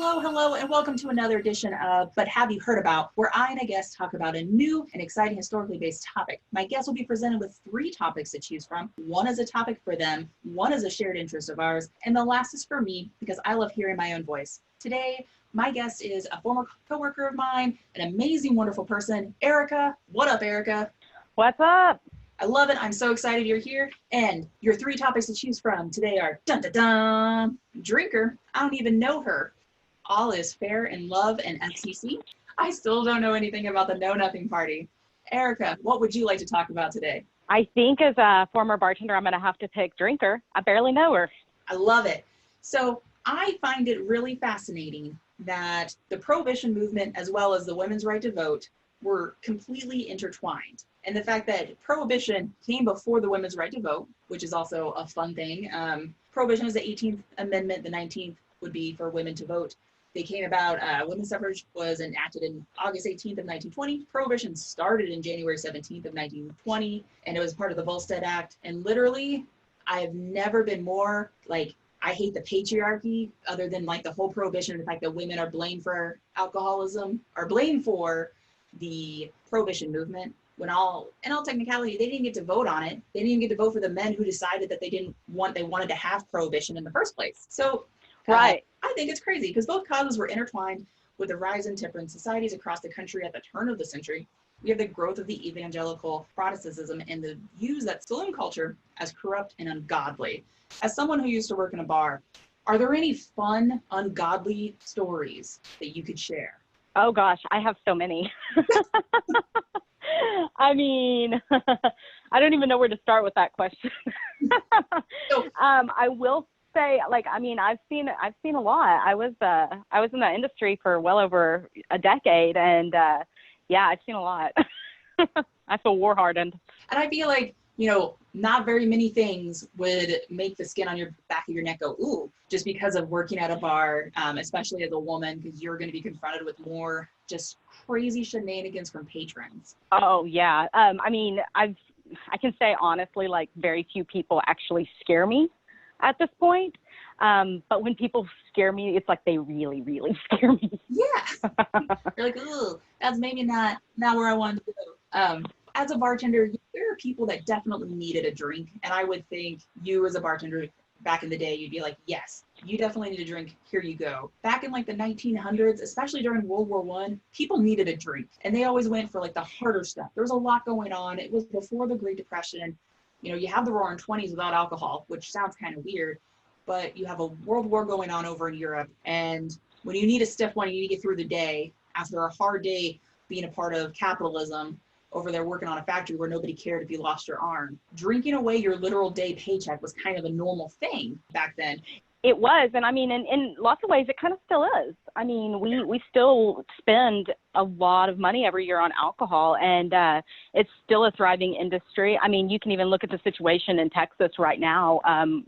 Hello, and welcome to another edition of But Have You Heard About, where I and a guest talk about a new and exciting historically based topic. My guest will be presented with 3 topics to choose from. One is a topic for them, one is a shared interest of ours, and the last is for me because I love hearing my own voice. Today, my guest is a former coworker of mine, an amazing, wonderful person, Erika. What up, Erika? What's up? I love it. I'm so excited you're here. And your 3 topics to choose from today are dun-dun-dun, drinker. I don't even know her. All is fair in love and FCC. I still don't know anything about the Know Nothing Party. Erika, what would you like to talk about today? I think as a former bartender, I'm going to have to pick drinker. I barely know her. I love it. So I find it really fascinating that the Prohibition movement, as well as the women's right to vote, were completely intertwined. And the fact that Prohibition came before the women's right to vote, which is also a fun thing. Prohibition is the 18th Amendment. The 19th would be for women to vote. They came about, women's suffrage was enacted in August 18th of 1920. Prohibition started in January 17th of 1920, and it was part of the Volstead Act. And literally, I've never been more, I hate the patriarchy, other than the whole prohibition and the fact that women are blamed for alcoholism, are blamed for the Prohibition movement. In all technicality, they didn't get to vote on it. They didn't even get to vote for the men who decided that they wanted to have prohibition in the first place. So Right. I think it's crazy because both causes were intertwined with the rise in temperance societies across the country at the turn of the century. We have the growth of the evangelical Protestantism and the views that saloon culture as corrupt and ungodly. As someone who used to work in a bar, are there any fun, ungodly stories that you could share? Oh gosh, I have so many. I mean, I don't even know where to start with that question. I will say, I've seen a lot. I was in that industry for well over a decade, and yeah, I've seen a lot. I feel war hardened. And I feel like, not very many things would make the skin on your back of your neck go, ooh, just because of working at a bar, especially as a woman, because you're going to be confronted with more just crazy shenanigans from patrons. Oh yeah. I can say honestly, very few people actually scare me at this point. But when people scare me, it's they really, really scare me. Yeah. You're like, ooh, that's maybe not where I wanted to go. As a bartender, there are people that definitely needed a drink. And I would think you as a bartender back in the day, you'd be like, yes, you definitely need a drink. Here you go. Back in the 1900s, especially during World War I, people needed a drink. And they always went for the harder stuff. There was a lot going on. It was before the Great Depression. You have the Roaring '20s without alcohol, which sounds kind of weird, but you have a world war going on over in Europe. And when you need a stiff one, you need to get through the day after a hard day being a part of capitalism over there working on a factory where nobody cared if you lost your arm. Drinking away your literal day paycheck was kind of a normal thing back then. It was. And in lots of ways, it kind of still is. We still spend a lot of money every year on alcohol, and it's still a thriving industry. You can even look at the situation in Texas right now.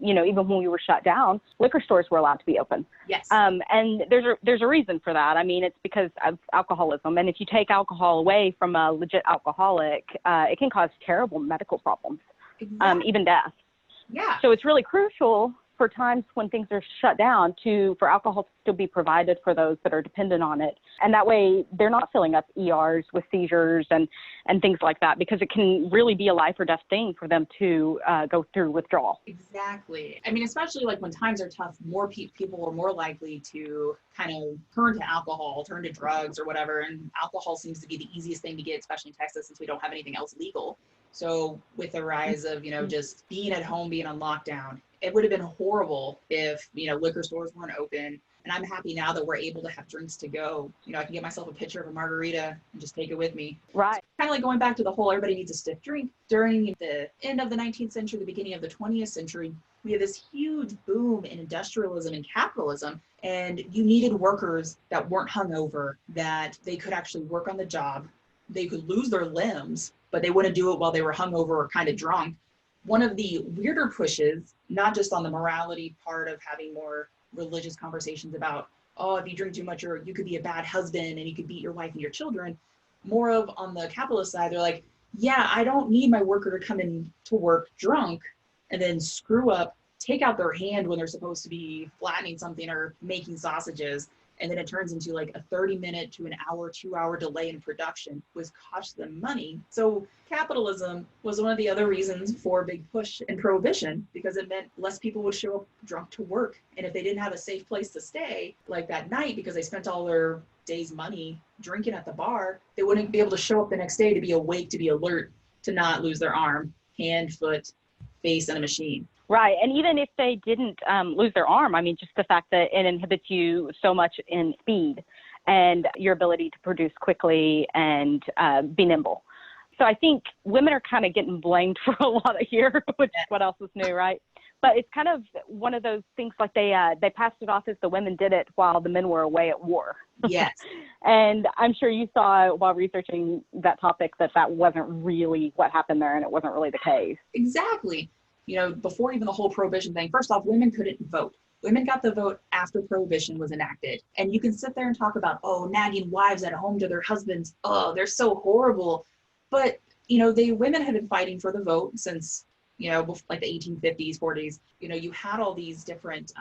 Even when we were shut down, liquor stores were allowed to be open. Yes. And there's a reason for that. It's because of alcoholism. And if you take alcohol away from a legit alcoholic, it can cause terrible medical problems, Exactly. even death. Yeah. So it's really crucial for times when things are shut down for alcohol to still be provided for those that are dependent on it. And that way they're not filling up ERs with seizures and things like that, because it can really be a life or death thing for them to go through withdrawal. Exactly. Especially when times are tough, more people are more likely to kind of turn to alcohol, turn to drugs or whatever. And alcohol seems to be the easiest thing to get, especially in Texas, since we don't have anything else legal. So with the rise of, just being at home, being on lockdown, it would have been horrible if, liquor stores weren't open. And I'm happy now that we're able to have drinks to go. I can get myself a pitcher of a margarita and just take it with me. Right. Kind of going back to the whole everybody needs a stiff drink. During the end of the 19th century, the beginning of the 20th century, we had this huge boom in industrialism and capitalism. And you needed workers that weren't hungover, that they could actually work on the job. They could lose their limbs, but they wouldn't do it while they were hungover or kind of drunk. One of the weirder pushes, not just on the morality part of having more religious conversations about, oh, if you drink too much, you could be a bad husband and you could beat your wife and your children. More of on the capitalist side, they're like, yeah, I don't need my worker to come in to work drunk and then screw up, take out their hand when they're supposed to be flattening something or making sausages. and then it turns into like a 30-minute to an hour, 2-hour delay in production, was cost them money. So capitalism was one of the other reasons for a big push in prohibition, because it meant less people would show up drunk to work. And if they didn't have a safe place to stay, like that night, because they spent all their day's money drinking at the bar, they wouldn't be able to show up the next day to be awake, to be alert, to not lose their arm, hand, foot, face in a machine. Right. And even if they didn't lose their arm, I mean, just the fact that it inhibits you so much in speed and your ability to produce quickly and be nimble. So I think women are kind of getting blamed for a lot of here, which is what else is new, right? But it's kind of one of those things, like they passed it off as the women did it while the men were away at war. Yes. And I'm sure you saw while researching that topic that wasn't really what happened there, and it wasn't really the case. Exactly. You know, before even the whole prohibition thing, first off, women couldn't vote. Women got the vote after prohibition was enacted. And you can sit there and talk about, oh, nagging wives at home to their husbands. Oh, they're so horrible. But, you know, women had been fighting for the vote since, you know, like the 1850s, 40s. You know, you had all these different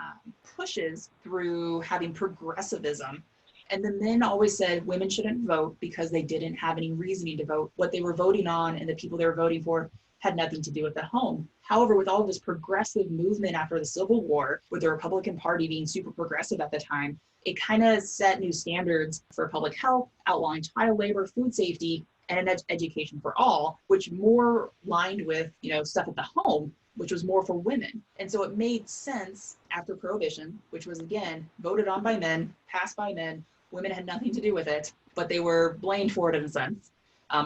pushes through having progressivism. And the men always said women shouldn't vote because they didn't have any reasoning to vote. What they were voting on and the people they were voting for had nothing to do with the home. However, with all this progressive movement after the Civil War, with the Republican Party being super progressive at the time, it kind of set new standards for public health, outlawing child labor, food safety, and an education for all, which more lined with, you know, stuff at the home, which was more for women. And so it made sense after Prohibition, which was, again, voted on by men, passed by men. Women had nothing to do with it, but they were blamed for it in a sense.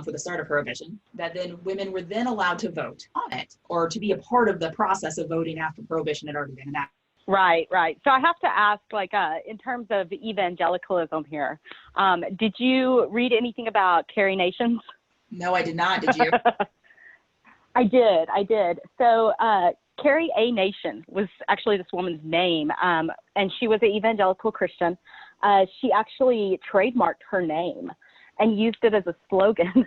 For the start of Prohibition, that then women were then allowed to vote on it, or to be a part of the process of voting after Prohibition had already been enacted. Right. So I have to ask, like, in terms of evangelicalism here, did you read anything about Carrie Nations? No, I did not. Did you? I did. So Carrie A. Nation was actually this woman's name, and she was an evangelical Christian. She actually trademarked her name and used it as a slogan.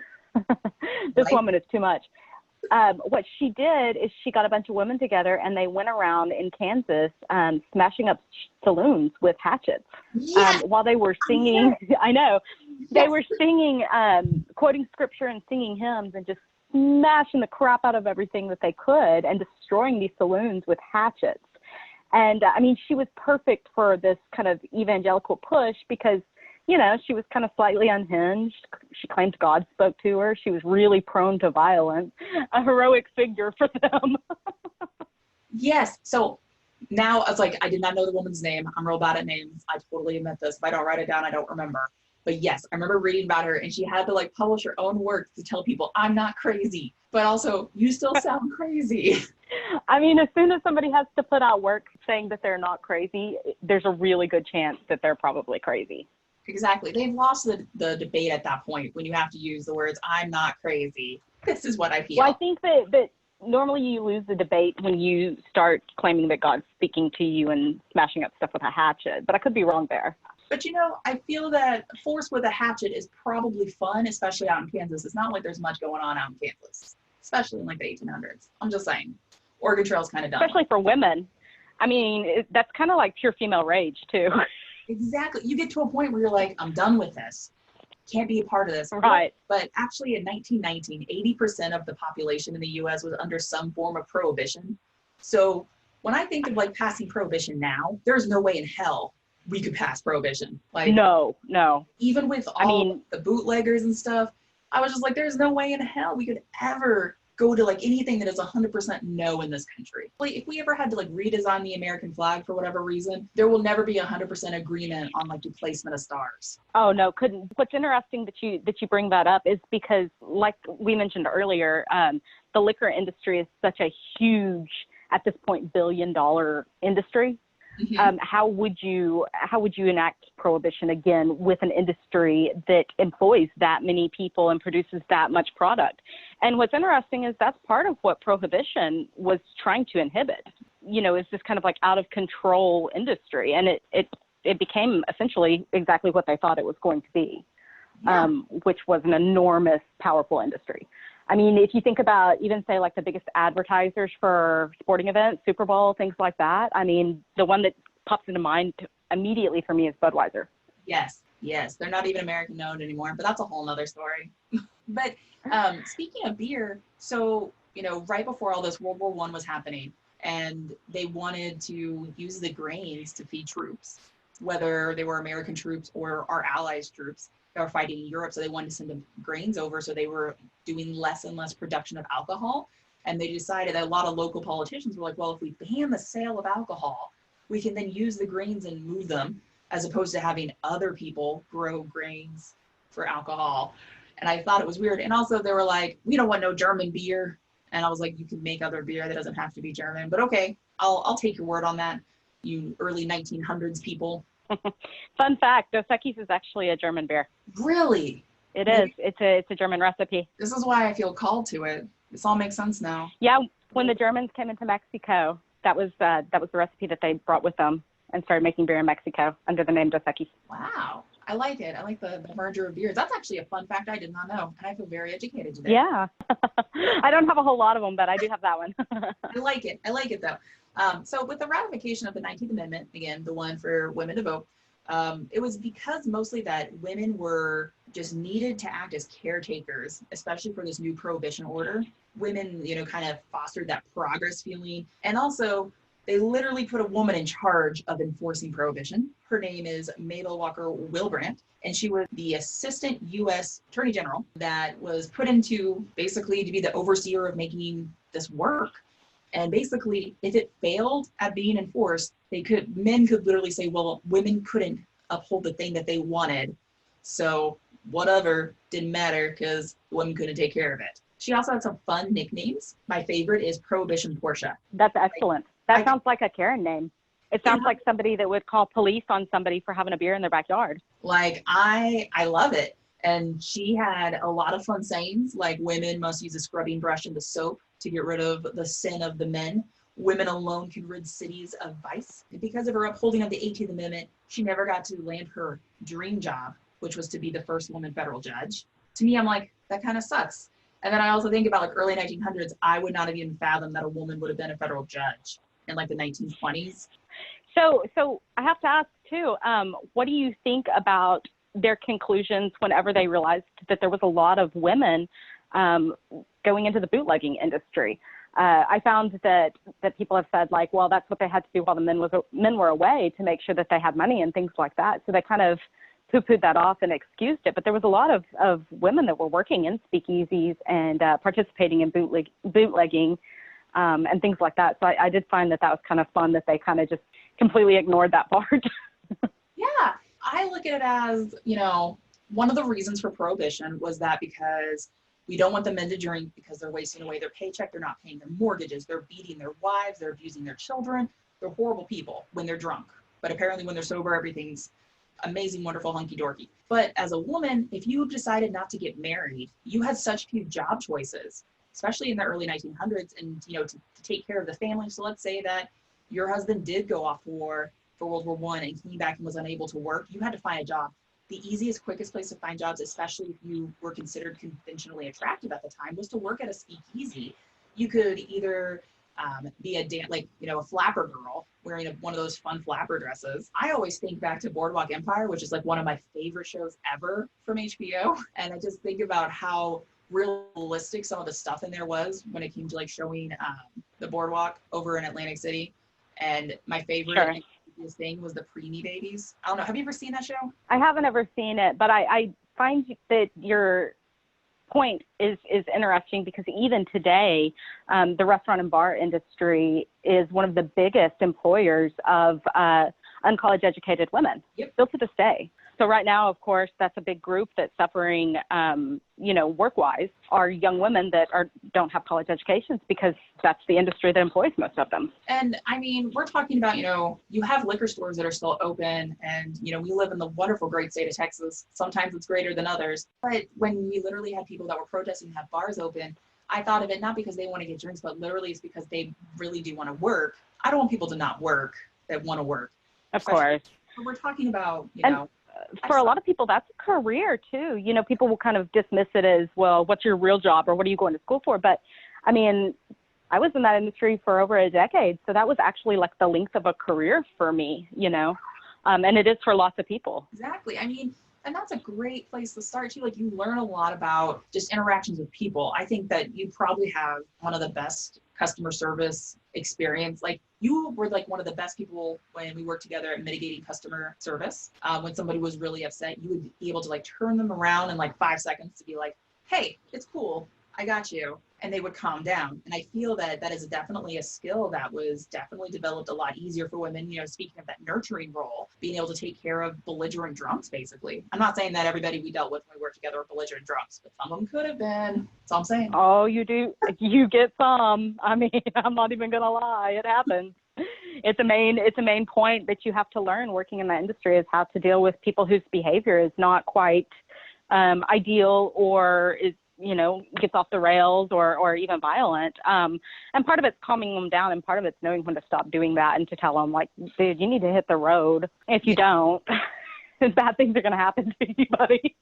This woman is too much. What she did is she got a bunch of women together and they went around in Kansas smashing up saloons with hatchets. Yes. While they were singing. Yes. I know. They were singing, quoting scripture and singing hymns and just smashing the crap out of everything that they could and destroying these saloons with hatchets. And I mean, she was perfect for this kind of evangelical push because, you know, she was kind of slightly unhinged. She claimed God spoke to her. She was really prone to violence, a heroic figure for them. Yes. So now it's like, I did not know the woman's name. I'm real bad at names. I totally admit this. If I don't write it down, I don't remember. But yes, I remember reading about her, and she had to like publish her own work to tell people, I'm not crazy, but also you still sound crazy. I mean, as soon as somebody has to put out work saying that they're not crazy, there's a really good chance that they're probably crazy. Exactly. They've lost the debate at that point when you have to use the words, I'm not crazy. This is what I feel. Well, I think that normally you lose the debate when you start claiming that God's speaking to you and smashing up stuff with a hatchet, but I could be wrong there. But, you know, I feel that force with a hatchet is probably fun, especially out in Kansas. It's not like there's much going on out in Kansas, especially in like the 1800s. I'm just saying. Oregon Trail's kind of dumb. Especially for women. I mean, that's kind of like pure female rage, too. Exactly. You get to a point where you're like, I'm done with this. Can't be a part of this. Right. But actually in 1919, 80% of the population in the U.S. was under some form of prohibition. So when I think of like passing prohibition now, there's no way in hell we could pass prohibition. Like no. Even with all the bootleggers and stuff, I was just like, there's no way in hell we could ever go to like anything that is 100% no in this country. Like if we ever had to like redesign the American flag for whatever reason, there will never be 100% agreement on like the placement of stars. Oh no, couldn't. What's interesting that you bring that up is because, like we mentioned earlier, the liquor industry is such a huge, at this point, billion-dollar industry. Mm-hmm. How would you enact prohibition again with an industry that employs that many people and produces that much product? And what's interesting is that's part of what prohibition was trying to inhibit. You know, it's this kind of like out of control industry, and it became essentially exactly what they thought it was going to be, which was an enormous, powerful industry. I mean, if you think about even say like the biggest advertisers for sporting events, Super Bowl, things like that, I mean, the one that pops into mind immediately for me is Budweiser. Yes, yes. They're not even American owned anymore, but that's a whole nother story. But speaking of beer, so, right before all this, World War I was happening, and they wanted to use the grains to feed troops, whether they were American troops or our allies' troops that were fighting in Europe. So they wanted to send the grains over, so they were doing less and less production of alcohol. And they decided that a lot of local politicians were like, well, if we ban the sale of alcohol, we can then use the grains and move them, as opposed to having other people grow grains for alcohol. And I thought it was weird. And also they were like, we don't want no German beer. And I was like, you can make other beer that doesn't have to be German. But okay, I'll take your word on that, you early 1900s people. Fun fact, Dos Equis is actually a German beer. Really? It is. It's a German recipe. This is why I feel called to it. This all makes sense now. Yeah, when the Germans came into Mexico, that was the recipe that they brought with them and started making beer in Mexico under the name Dos Equis. Wow. I like it. I like the merger of beers. That's actually a fun fact I did not know, and I feel very educated today. Yeah. I don't have a whole lot of them, but I do have that one. I like it. I like it, though. So with the ratification of the 19th Amendment, again, the one for women to vote, it was because mostly that women were just needed to act as caretakers, especially for this new prohibition order. Women, kind of fostered that progress feeling. And also, they literally put a woman in charge of enforcing prohibition. Her name is Mabel Walker Wilbrandt, and she was the assistant U.S. Attorney General that was put into basically to be the overseer of making this work. And basically, if it failed at being enforced, men could literally say, well, women couldn't uphold the thing that they wanted. So whatever, didn't matter because women couldn't take care of it. She also had some fun nicknames. My favorite is Prohibition Portia. That's excellent. That sounds like a Karen name. It sounds like somebody that would call police on somebody for having a beer in their backyard. Like, I love it. And she had a lot of fun sayings, like women must use a scrubbing brush and the soap to get rid of the sin of the men. Women alone can rid cities of vice. And because of her upholding of the 18th Amendment, she never got to land her dream job, which was to be the first woman federal judge. To me, I'm like, that kind of sucks. And then I also think about like early 1900s, I would not have even fathomed that a woman would have been a federal judge in like the 1920s. So I have to ask too, what do you think about their conclusions whenever they realized that there was a lot of women going into the bootlegging industry? I found that people have said like, well, that's what they had to do while the men were away to make sure that they had money and things like that. So they kind of poo-pooed that off and excused it. But there was a lot of women that were working in speakeasies and participating in bootlegging and things like that. So I did find that was kind of fun that they kind of just completely ignored that part. Yeah, I look at it as, one of the reasons for prohibition was that because we don't want the men to drink because they're wasting away their paycheck. They're not paying their mortgages. They're beating their wives. They're abusing their children. They're horrible people when they're drunk. But apparently when they're sober, everything's amazing, wonderful, hunky-dorky. But as a woman, if you decided not to get married, you had such few job choices, especially in the early 1900s, and, to take care of the family. So let's say that your husband did go off for World War I and came back and was unable to work. You had to find a job. The easiest, quickest place to find jobs, especially if you were considered conventionally attractive at the time, was to work at a speakeasy. You could either be a flapper girl wearing one of those fun flapper dresses. I always think back to Boardwalk Empire, which is like one of my favorite shows ever from HBO. And I just think about how realistic some of the stuff in there was when it came to like showing the boardwalk over in Atlantic City. And my favorite thing was the preemie babies. I don't know. Have you ever seen that show? I haven't ever seen it, but I find that your point is interesting because even today, the restaurant and bar industry is one of the biggest employers of uncollege educated women, still to this day. So right now, of course, that's a big group that's suffering, work-wise, are young women that don't have college educations because that's the industry that employs most of them. And I mean, we're talking about, you have liquor stores that are still open and, we live in the wonderful great state of Texas. Sometimes it's greater than others. But when we literally had people that were protesting to have bars open, I thought of it not because they want to get drinks, but literally it's because they really do want to work. I don't want people to not work that want to work. Of course. But we're talking about, for a lot of people, that's a career too. People will kind of dismiss it as, well, what's your real job or what are you going to school for? But I mean, I was in that industry for over a decade. So that was actually like the length of a career for me, And it is for lots of people. Exactly. I mean, and that's a great place to start too. Like, you learn a lot about just interactions with people. I think that you probably have one of the best customer service experience. Like, you were like one of the best people when we worked together at mitigating customer service. When somebody was really upset, you would be able to like turn them around in like 5 seconds to be like, hey, it's cool, I got you. And they would calm down. And I feel that that is definitely a skill that was definitely developed a lot easier for women. You know, speaking of that nurturing role, being able to take care of belligerent drunks, basically. I'm not saying that everybody we dealt with when we worked together were belligerent drunks, but some of them could have been. That's all I'm saying. Oh, you do. You get some. I mean, I'm not even going to lie. It happens. It's a main point that you have to learn working in the industry, is how to deal with people whose behavior is not quite ideal, or is, gets off the rails, or even violent. And part of it's calming them down, and part of it's knowing when to stop doing that and to tell them, like, dude, you need to hit the road. If you don't, bad things are going to happen to you, buddy.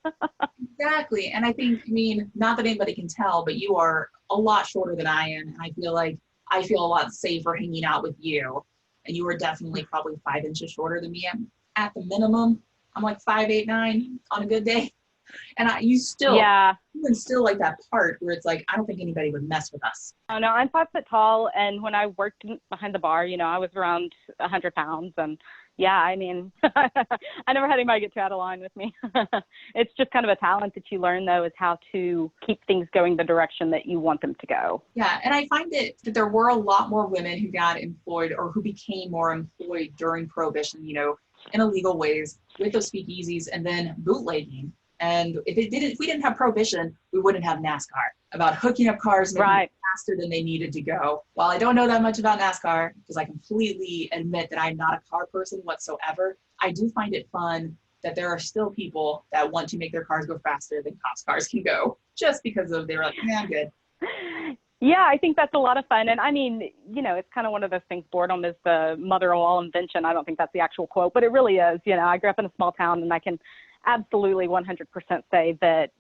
Exactly. And I think, I mean, not that anybody can tell, but you are a lot shorter than I am. And I feel like I feel a lot safer hanging out with you. And you are definitely probably 5 inches shorter than me. I'm at the minimum. I'm like 5'8", 9" on a good day. And you can still like that part where it's like, I don't think anybody would mess with us. Oh, no, I'm 5 foot tall. And when I worked behind the bar, I was around 100 pounds. And yeah, I mean, I never had anybody get too out of line with me. It's just kind of a talent that you learn, though, is how to keep things going the direction that you want them to go. Yeah. And I find that there were a lot more women who got employed, or who became more employed during Prohibition, in illegal ways with those speakeasies and then bootlegging. And if we didn't have Prohibition, we wouldn't have NASCAR, about hooking up cars maybe faster than they needed to go. While I don't know that much about NASCAR, because I completely admit that I'm not a car person whatsoever, I do find it fun that there are still people that want to make their cars go faster than cops' cars can go, just because they're like, I'm good. Yeah, I think that's a lot of fun. And I mean, it's kind of one of those things, boredom is the mother of all invention. I don't think that's the actual quote, but it really is. I grew up in a small town, and I can absolutely 100% say that,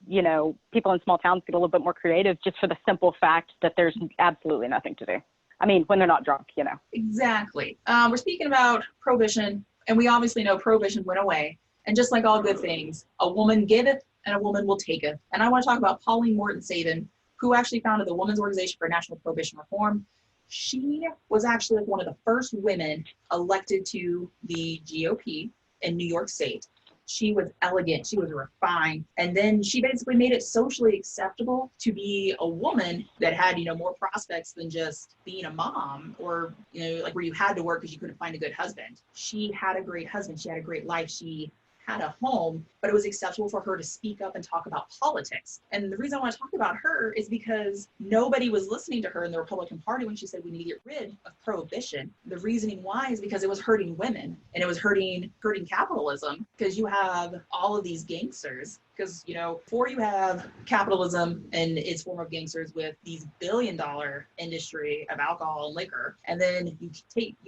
people in small towns get a little bit more creative, just for the simple fact that there's absolutely nothing to do. I mean, when they're not drunk, Exactly. We're speaking about Prohibition, and we obviously know Prohibition went away. And just like all good things, a woman giveth and a woman will taketh. And I want to talk about Pauline Morton Sabin, who actually founded the Women's Organization for National Prohibition Reform. She was actually like one of the first women elected to the GOP in New York State. She was elegant, she was refined, and then she basically made it socially acceptable to be a woman that had, more prospects than just being a mom, or, like where you had to work because you couldn't find a good husband. She had a great husband, she had a great life, she had a home, but it was acceptable for her to speak up and talk about politics. And the reason I want to talk about her is because nobody was listening to her in the Republican Party when she said we need to get rid of Prohibition. The reasoning why is because it was hurting women, and it was hurting capitalism, because you have all of these gangsters. Because, before you have capitalism and its form of gangsters with these billion-dollar industry of alcohol and liquor, and then you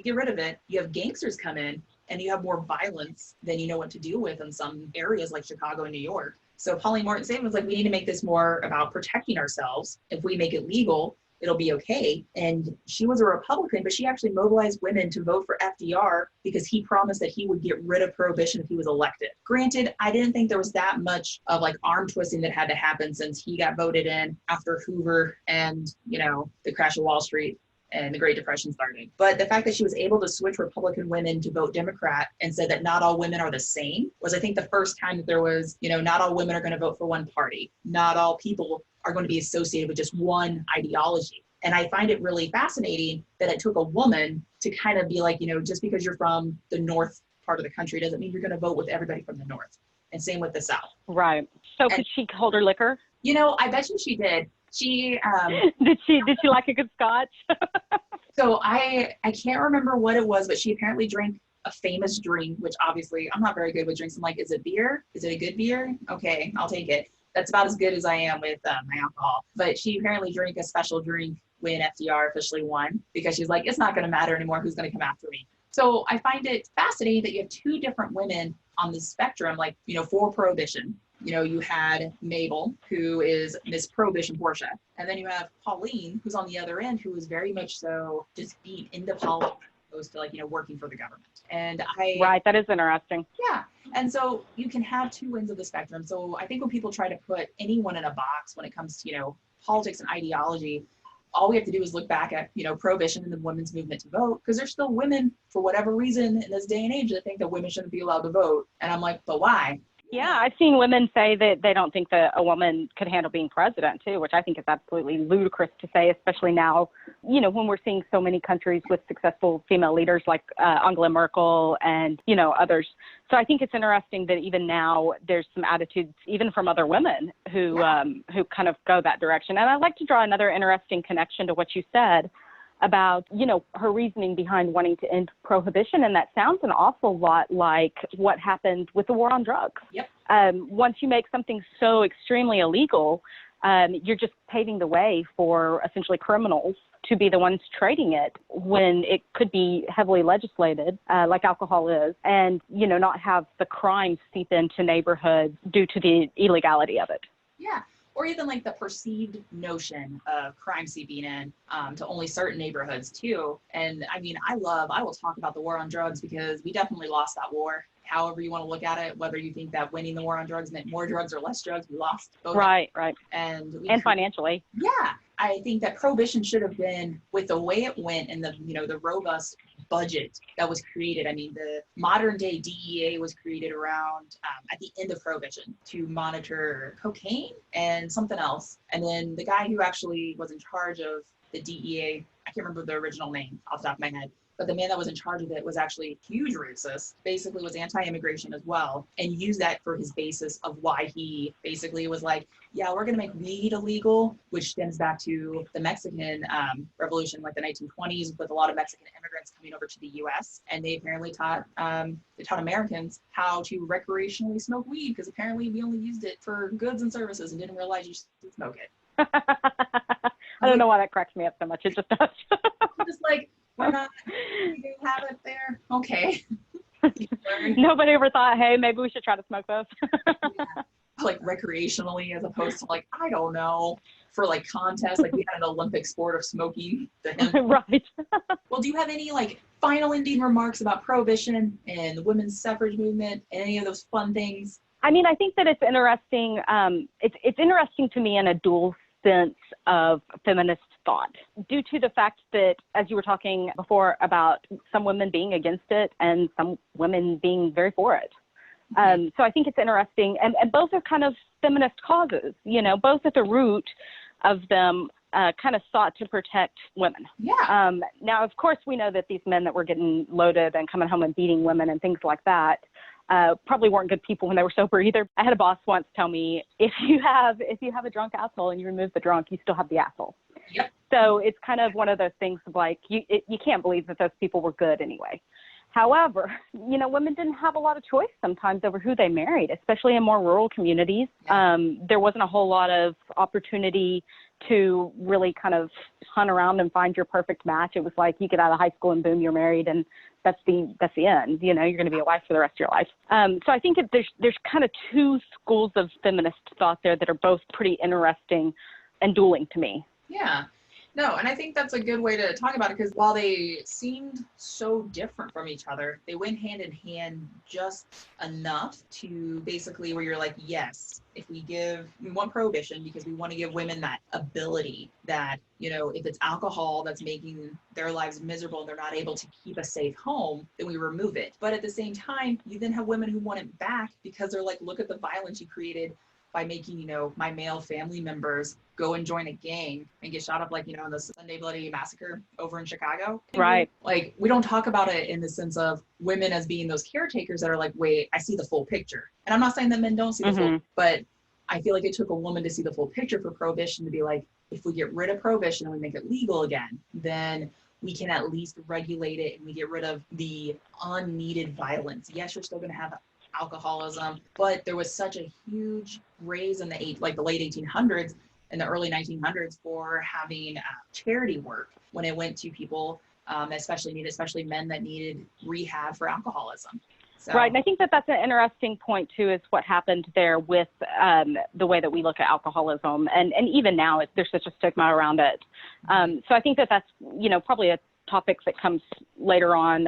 get rid of it, you have gangsters come in, and you have more violence than you know what to deal with in some areas like Chicago and New York. So Pauline Morton Sabin was like, we need to make this more about protecting ourselves. If we make it legal, it'll be okay. And she was a Republican, but she actually mobilized women to vote for FDR because he promised that he would get rid of Prohibition if he was elected. Granted, I didn't think there was that much of like arm twisting that had to happen since he got voted in after Hoover and, the crash of Wall Street and the Great Depression started. But the fact that she was able to switch Republican women to vote Democrat and said that not all women are the same was, I think, the first time that there was, not all women are going to vote for one party. Not all people are going to be associated with just one ideology. And I find it really fascinating that it took a woman to kind of be like, just because you're from the north part of the country doesn't mean you're going to vote with everybody from the north. And same with the south. Right. So could she hold her liquor? I bet you she did. She did she like a good scotch? So I can't remember what it was, but she apparently drank a famous drink, which obviously I'm not very good with drinks. I'm like, is it beer? Is it a good beer? Okay, I'll take it. That's about as good as I am with my alcohol. But she apparently drank a special drink when FDR officially won, because she's like, it's not going to matter anymore who's going to come after me. So I find it fascinating that you have two different women on the spectrum, like, for Prohibition. You had Mabel, who is Miss Prohibition Portia. And then you have Pauline, who's on the other end, who was very much so just beat into politics, opposed to like, working for the government. And I, Right. That is interesting. yeah. And so you can have two ends of the spectrum. So I think when people try to put anyone in a box when it comes to, politics and ideology, all we have to do is look back at, prohibition and the women's movement to vote, because there's still women, for whatever reason, in this day and age that think that women shouldn't be allowed to vote. And I'm like, but why? Yeah, I've seen women say that they don't think that a woman could handle being president too, which I think is absolutely ludicrous to say, especially now, when we're seeing so many countries with successful female leaders like Angela Merkel and, Yeah. others. So I think it's interesting that even now there's some attitudes, even from other women who kind of go that direction. And I'd like to draw another interesting connection to what you said about, her reasoning behind wanting to end prohibition. And that sounds an awful lot like what happened with the war on drugs. Yep. Once you make something so extremely illegal, you're just paving the way for essentially criminals to be the ones trading it when it could be heavily legislated, like alcohol is, and, not have the crime seep into neighborhoods due to the illegality of it. Yeah. Or even like the perceived notion of crime seeping in to only certain neighborhoods too. And I mean, I will talk about the war on drugs because we definitely lost that war. However you want to look at it, whether you think that winning the war on drugs meant more drugs or less drugs, we lost both. Right. And Financially. Yeah. I think that prohibition should have been, with the way it went and the, the robust budget that was created. I mean, the modern day DEA was created around at the end of prohibition to monitor cocaine and something else. And then the guy who actually was in charge of the DEA, I can't remember the original name off the top of my head, but the man that was in charge of it was actually a huge racist, basically was anti-immigration as well, and used that for his basis of why he basically was like, yeah, we're going to make weed illegal, which stems back to the Mexican Revolution, like the 1920s, with a lot of Mexican immigrants coming over to the U.S. And they apparently taught Americans how to recreationally smoke weed, because apparently we only used it for goods and services and didn't realize you should smoke it. I don't know why that cracks me up so much. It just does. I'm just like, we're not, we do have it there. Okay. Nobody ever thought, hey, maybe we should try to smoke this. Yeah. Like recreationally, as opposed to like, I don't know, for like contests, like we had an Olympic sport of smoking the hemp. Right. Well, do you have any like final ending remarks about prohibition and the women's suffrage movement and any of those fun things? I mean, I think that it's interesting. It's interesting to me in a dual sense of feminist thought, due to the fact that, as you were talking before, about some women being against it and some women being very for it. So I think it's interesting, and both are kind of feminist causes, both at the root of them kind of sought to protect women. Yeah. Now, of course, we know that these men that were getting loaded and coming home and beating women and things like that probably weren't good people when they were sober either. I had a boss once tell me, if you have a drunk asshole and you remove the drunk, you still have the asshole. Yep. So it's kind of one of those things of like, you can't believe that those people were good anyway. However, women didn't have a lot of choice sometimes over who they married, especially in more rural communities. Yeah. There wasn't a whole lot of opportunity to really kind of hunt around and find your perfect match. It was like you get out of high school and boom, you're married, and that's the end. You're going to be a wife for the rest of your life. So I think that there's kind of two schools of feminist thought there that are both pretty interesting and dueling to me. Yeah. No, and I think that's a good way to talk about it, because while they seemed so different from each other, they went hand in hand just enough to basically where you're like, yes, if we want prohibition because we want to give women that ability that, if it's alcohol that's making their lives miserable and they're not able to keep a safe home, then we remove it. But at the same time, you then have women who want it back because they're like, look at the violence you created by making, my male family members go and join a gang and get shot up, like, in the Sunday Bloody Massacre over in Chicago. Right. Like, we don't talk about it in the sense of women as being those caretakers that are like, wait, I see the full picture. And I'm not saying that men don't see the full, but I feel like it took a woman to see the full picture for prohibition to be like, if we get rid of prohibition and we make it legal again, then we can at least regulate it and we get rid of the unneeded violence. Yes, you're still going to have alcoholism, but there was such a huge raise in the late 1800s and the early 1900s for having charity work when it went to people, especially men that needed rehab for alcoholism. So. Right, and I think that that's an interesting point too, is what happened there with the way that we look at alcoholism, and even now there's such a stigma around it. So I think that that's probably a topics that comes later on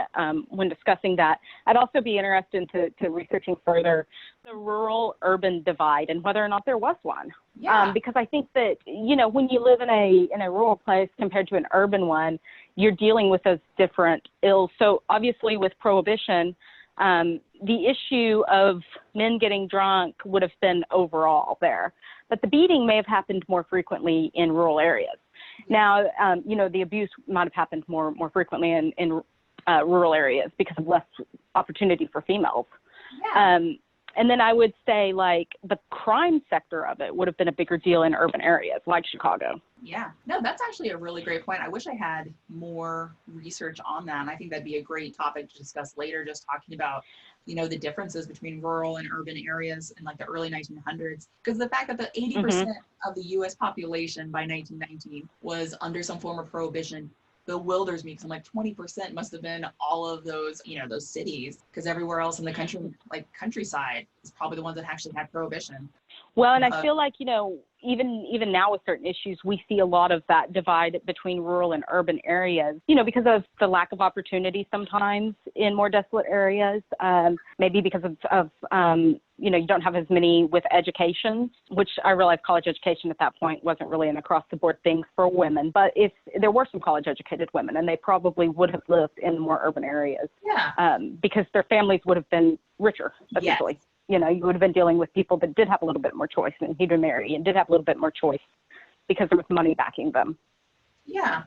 when discussing that. I'd also be interested to researching further the rural-urban divide and whether or not there was one. Yeah. Because I think that, you know, when you live in a rural place compared to an urban one, you're dealing with those different ills. So obviously with Prohibition, the issue of men getting drunk would have been overall there, but the beating may have happened more frequently in rural areas. Now, you know, the abuse might have happened more frequently in rural areas because of less opportunity for females. Yeah. And then I would say, like, the crime sector of it would have been a bigger deal in urban areas like Chicago. Yeah, no, that's actually a really great point. I wish I had more research on that. And I think that'd be a great topic to discuss later, just talking about, you know, the differences between rural and urban areas in like the early 1900s. Because the fact that the 80% of the US population by 1919 was under some form of prohibition bewilders me, because I'm like 20% must have been all of those, you know, those cities, because everywhere else in the country, like countryside, is probably the ones that actually had prohibition. Well, and I feel like, you know, even now with certain issues, we see a lot of that divide between rural and urban areas, you know, because of the lack of opportunity sometimes in more desolate areas, maybe because of you know, you don't have as many with education, which I realize college education at that point wasn't really an across-the-board thing for women. But if there were some college-educated women, and they probably would have lived in more urban areas, because their families would have been richer, essentially. Yes. You know, you would have been dealing with people that did have a little bit more choice and who to marry and did have a little bit more choice because there was money backing them. Yeah,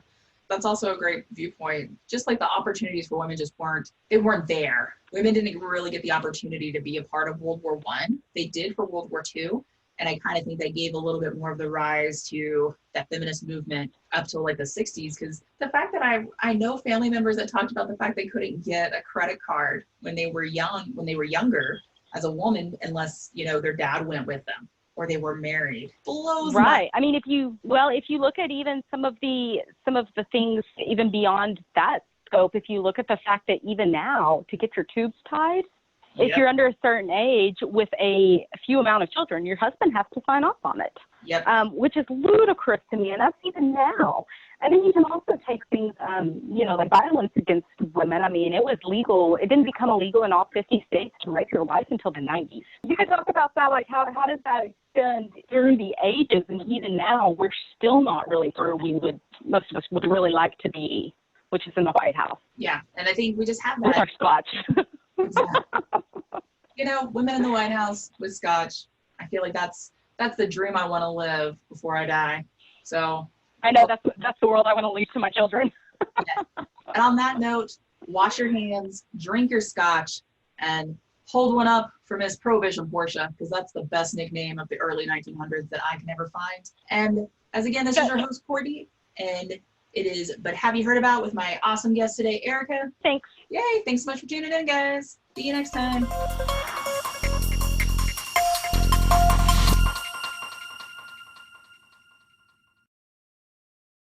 that's also a great viewpoint. Just like the opportunities for women just weren't there. Women didn't really get the opportunity to be a part of World War I. They did for World War II. And I kind of think they gave a little bit more of the rise to that feminist movement up till like the 60s. Because the fact that I know family members that talked about the fact they couldn't get a credit card when they were younger as a woman, unless, you know, their dad went with them or they were married. Blows right. I mean, if you look at even some of the things even beyond that scope, if you look at the fact that even now to get your tubes tied, if you're under a certain age with a few amount of children, your husband has to sign off on it. Yep. Which is ludicrous to me, and that's even now. And then you can also take things, you know, like violence against women. I mean, it was legal. It didn't become illegal in all 50 states to rape your wife until the 90s. You could talk about that, like how does that extend through the ages? And even now, we're still not really where most of us would really like to be, which is in the White House. Yeah, and I think we just have that. With our scotch. Exactly. You know, women in the White House with scotch. I feel like that's the dream I want to live before I die. So I know that's the world I want to leave to my children. Yeah. And on that note, wash your hands, drink your scotch, and hold one up for Miss Prohibition Portia, because that's the best nickname of the early 1900s that I can ever find. And as again, this is your host, Courtney, and it is But Have You Heard About with my awesome guest today, Erika. Thanks. Yay. Thanks so much for tuning in, guys. See you next time.